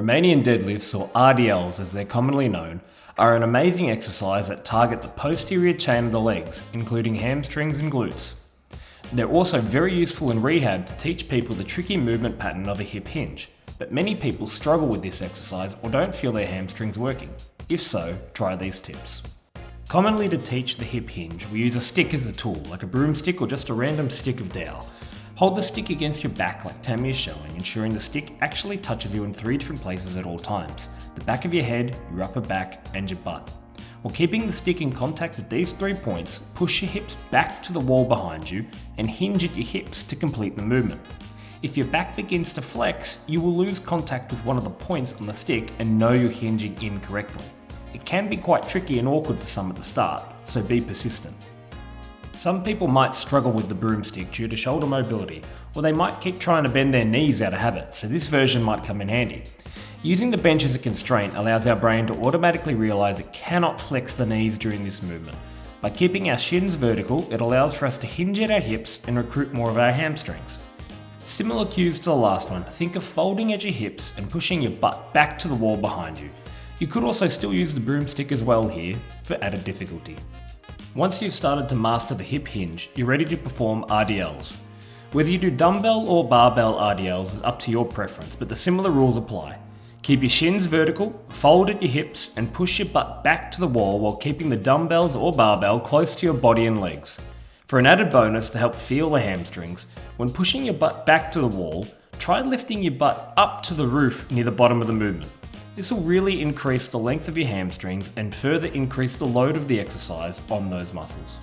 Romanian deadlifts, or RDL'S as they're commonly known, are an amazing exercise that target the posterior chain of the legs, including hamstrings and glutes. They're also very useful in rehab to teach people the tricky movement pattern of a hip hinge, but many people struggle with this exercise or don't feel their hamstrings working. If so, try these tips. Commonly to teach the hip hinge, we use a stick as a tool, like a broomstick or just a random stick of dowel. Hold the stick against your back like Tammie is showing, ensuring the stick actually touches you in 3 different places at all times: the back of your head, your upper back, and your butt. While keeping the stick in contact with these 3 points, push your hips back to the wall behind you and hinge at your hips to complete the movement. If your back begins to flex, you will lose contact with one of the points on the stick and know you're hinging incorrectly. It can be quite tricky and awkward for some at the start, so be persistent. Some people might struggle with the broomstick due to shoulder mobility, or they might keep trying to bend their knees out of habit, so this version might come in handy. Using the bench as a constraint allows our brain to automatically realise it cannot flex the knees during this movement. By keeping our shins vertical, it allows for us to hinge at our hips and recruit more of our hamstrings. Similar cues to the last one, think of folding at your hips and pushing your butt back to the wall behind you. You could also still use the broomstick as well here for added difficulty. Once you've started to master the hip hinge, you're ready to perform RDL'S. Whether you do dumbbell or barbell RDL'S is up to your preference, but the similar rules apply. Keep your shins vertical, fold at your hips, and push your butt back to the wall while keeping the dumbbells or barbell close to your body and legs. For an added bonus to help feel the hamstrings, when pushing your butt back to the wall, try lifting your butt up to the roof near the bottom of the movement. This will really increase the length of your hamstrings and further increase the load of the exercise on those muscles.